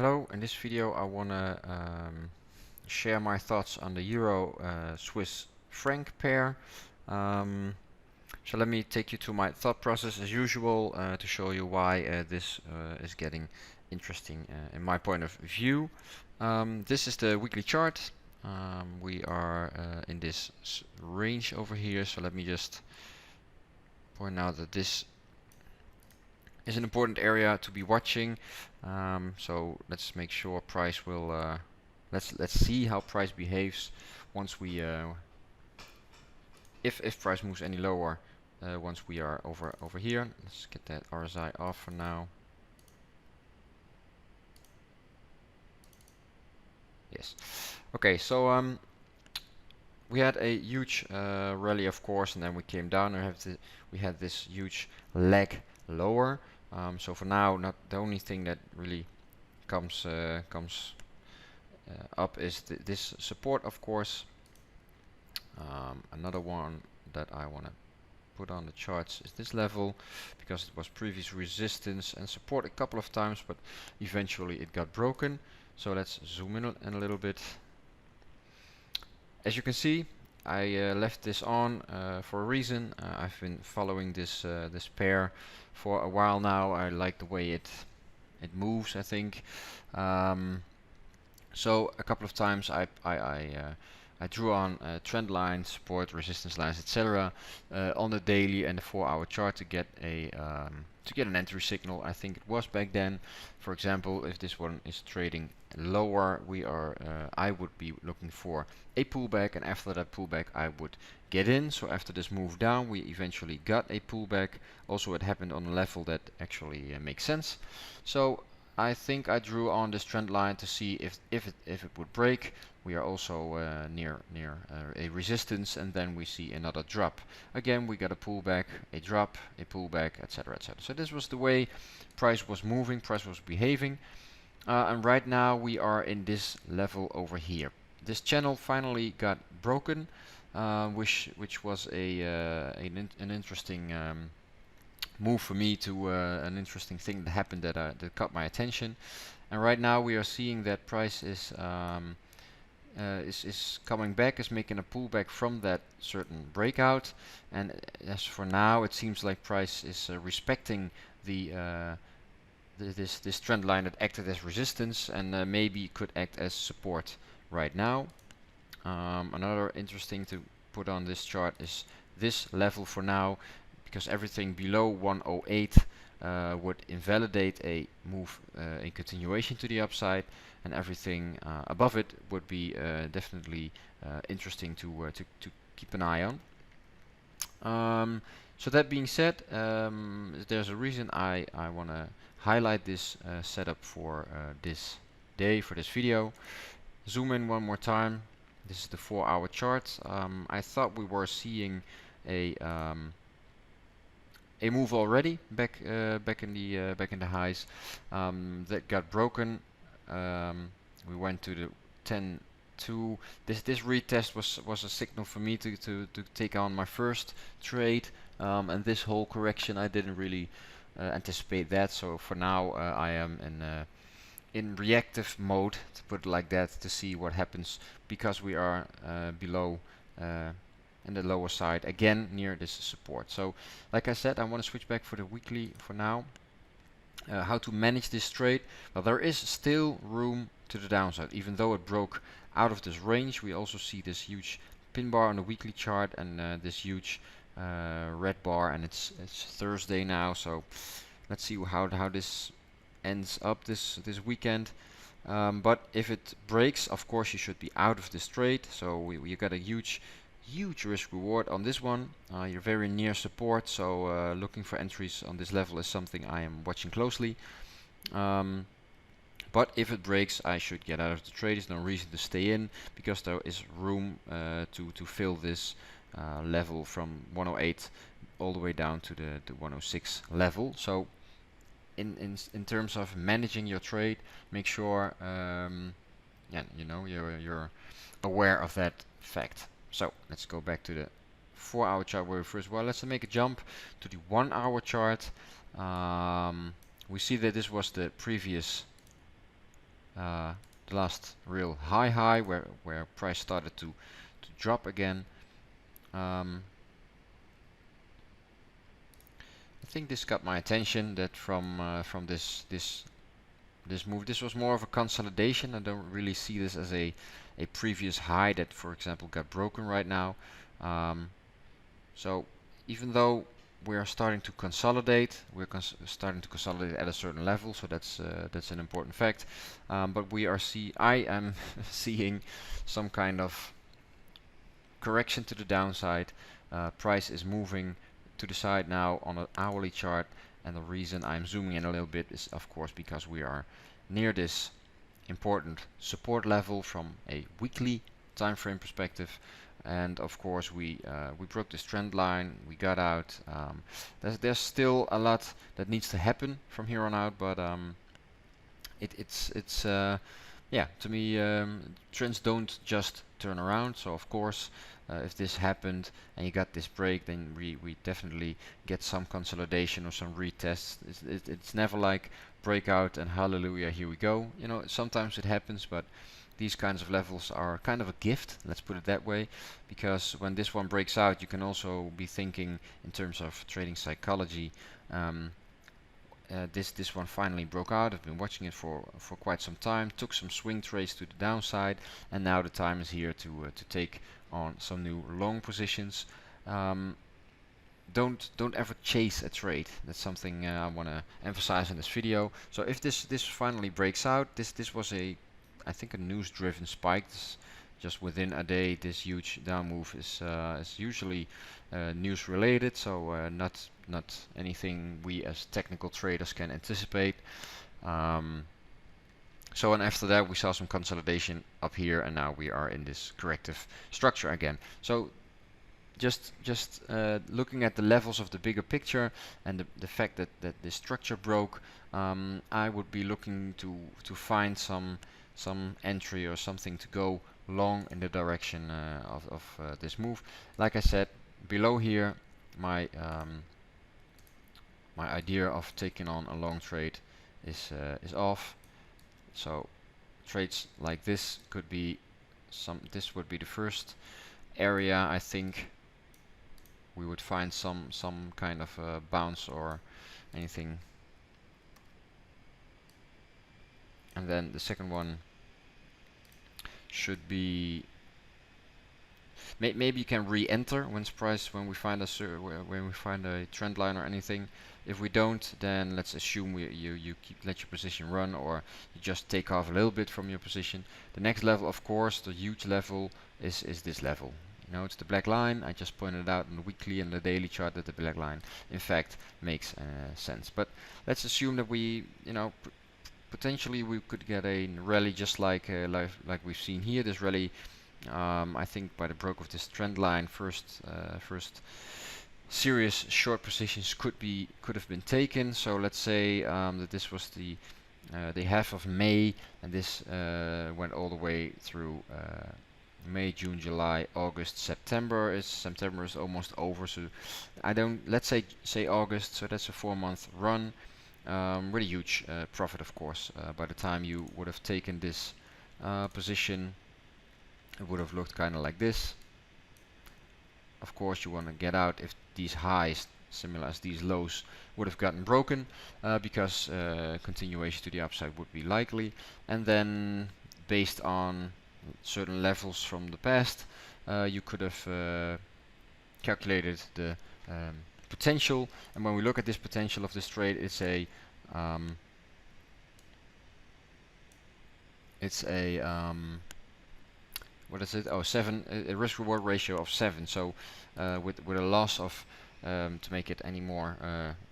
Hello, in this video I want to share my thoughts on the Euro-Swiss franc pair. So let me take you to my thought process as usual to show you why this is getting interesting in my point of view. This is the weekly chart. We are in this range over here, so let me just point out that this is an important area to be watching. So let's make sure price will let's see how price behaves once we if price moves any lower once we are over here. Let's get that RSI off for now. Yes. Okay, so we had a huge rally, of course, and then we came down and we had this huge leg lower. So for now, not the only thing that really comes up is this support, of course. Another one that I want to put on the charts is this level, because it was previous resistance and support a couple of times, but eventually it got broken. So let's zoom in a little bit. As you can see, I left this on for a reason. I've been following this pair for a while now. I like the way it moves, I think. So a couple of times I drew on trend lines, support, resistance lines, etc. On the daily and the 4-hour chart to get an entry signal. I think it was back then. For example, if this one is trading lower, I would be looking for a pullback, and after that pullback I would get in. So after this move down, we eventually got a pullback. Also, it happened on a level that actually makes sense. So I think I drew on this trend line to see if it would break. We are also near a resistance, and then we see another drop. Again, we got a pullback, a drop, a pullback, etc., etc. So this was the way price was moving, price was behaving, and right now we are in this level over here. This channel finally got broken, which was an interesting move for me, to an interesting thing that happened that caught my attention. And right now we are seeing that price is coming back, is making a pullback from that certain breakout. And as for now, it seems like price is respecting this trend line that acted as resistance, and maybe could act as support right now. Another interesting to put on this chart is this level for now, because everything below 108 would invalidate a move, a continuation to the upside, and everything above it would be definitely interesting to keep an eye on. So that being said, there's a reason I want to highlight this setup for this day, for this video. Zoom in one more time. This is the 4-hour chart. I thought we were seeing a move already back in the highs that got broken. We went to the 10-2. This retest was a signal for me to take on my first trade, and this whole correction I didn't really anticipate that. So for now I am in reactive mode, to put it like that, to see what happens, because we are below in the lower side again near this support. So like I said, I want to switch back for the weekly for now. How to manage this trade? Well, there is still room to the downside, even though it broke out of this range. We also see this huge pin bar on the weekly chart, and this huge red bar, and it's Thursday now, so let's see how this ends up this weekend. But if it breaks, of course you should be out of this trade. So you got a huge risk reward on this one. You're very near support, so looking for entries on this level is something I am watching closely. But if it breaks, I should get out of the trade. There's no reason to stay in, because there is room to fill this level from 108 all the way down to the 106 level. So in terms of managing your trade, make sure you're aware of that fact. So let's go back to the 4-hour chart where we first were. Let's make a jump to the 1-hour chart. We see that this was the previous the last real high where price started to drop again. I think this got my attention, that from this move. This was more of a consolidation. I don't really see this as a previous high that, for example, got broken right now. So even though we're starting to consolidate, starting to consolidate at a certain level, so that's an important fact. But I am seeing some kind of correction to the downside. Price is moving to the side now on an hourly chart, and the reason I'm zooming in a little bit is of course because we are near this important support level from a weekly time frame perspective, and of course we broke this trend line, we got out. There's still a lot that needs to happen from here on out, but it's yeah, to me, trends don't just turn around. So of course, if this happened and you got this break, then we definitely get some consolidation or some retests. It's never like breakout and hallelujah, here we go. You know, sometimes it happens, but these kinds of levels are kind of a gift, let's put it that way, because when this one breaks out, you can also be thinking in terms of trading psychology. This one finally broke out. I've been watching it for quite some time. Took some swing trades to the downside, and now the time is here to take on some new long positions. Don't ever chase a trade. That's something I want to emphasize in this video. So if this finally breaks out, this was I think a news-driven spike. Just within a day, this huge down move is usually news related, so not anything we as technical traders can anticipate. So and after that we saw some consolidation up here, and now we are in this corrective structure again. So just looking at the levels of the bigger picture and the fact that this structure broke, I would be looking to find some entry or something to go long in the direction of this move. Like I said, below here, my idea of taking on a long trade is off. So trades like this could be this would be the first area I think we would find some kind of bounce or anything. And then the second one should be maybe you can re-enter when we find a trend line or anything. If we don't, then let's assume you let your position run, or you just take off a little bit from your position. The next level, of course, the huge level is this level. You know, it's the black line. I just pointed out on the weekly and the daily chart that the black line, in fact, makes sense. But let's assume that we, you know, potentially we could get a rally just like we've seen here. This rally, I think, by the break of this trend line, first serious short positions could have been taken. So let's say that this was the half of May, and this went all the way through May, June, July, August, September. September is almost over, so let's say August. So that's a 4-month run. Really huge profit, of course. By the time you would have taken this position, it would have looked kind of like this. Of course, you want to get out if these highs, similar as these lows, would have gotten broken, because continuation to the upside would be likely. And then, based on certain levels from the past, you could have calculated the potential. And when we look at this potential of this trade, it's a what is it? Oh, 7. A risk-reward ratio of 7. So with a loss of to make it any more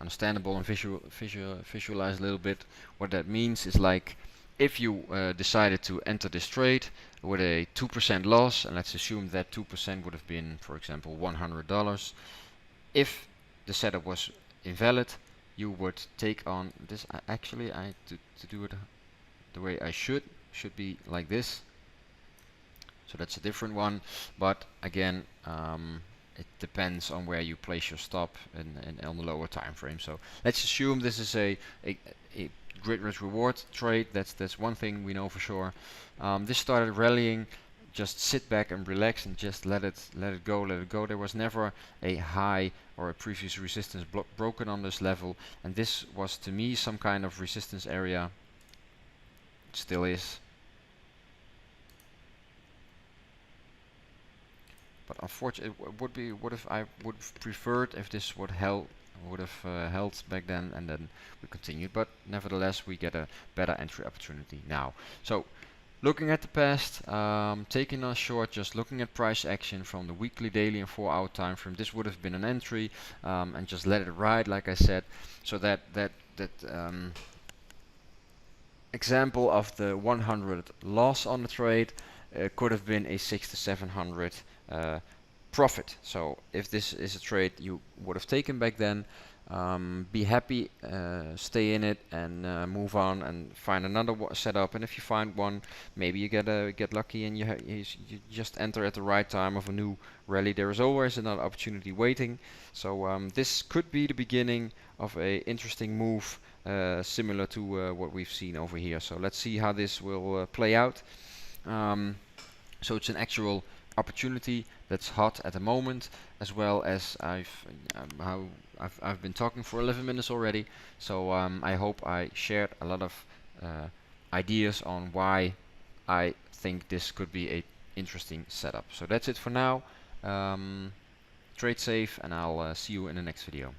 understandable and visualize a little bit, what that means is, like, if you decided to enter this trade with a 2% loss, and let's assume that 2% would have been, for example, $100. If the setup was invalid, you would take on this. Actually, to do it the way I should be like this. So that's a different one, but again, it depends on where you place your stop and on the lower time frame. So let's assume this is a a grid risk reward trade. That's one thing we know for sure. This started rallying. Just sit back and relax and just let it go, let it go. There was never a high or a previous resistance broken on this level, and this was to me some kind of resistance area. It still is. But unfortunately, it would have I would have preferred if this would have held back then, and then we continued. But nevertheless, we get a better entry opportunity now. So looking at the past, taking a short, just looking at price action from the weekly, daily, and 4-hour time frame, this would have been an entry, and just let it ride, like I said. So that example of the 100 loss on the trade could have been a 6 to 700 profit. So if this is a trade you would have taken back then, be happy, stay in it, and move on and find another setup. And if you find one, maybe you get lucky and you just enter at the right time of a new rally. There is always another opportunity waiting. So this could be the beginning of a interesting move, similar to what we've seen over here. So let's see how this will play out. So it's an actual opportunity that's hot at the moment, as well as I've been talking for 11 minutes already. So I hope I shared a lot of ideas on why I think this could be a interesting setup. So that's it for now. Trade safe, and I'll see you in the next video.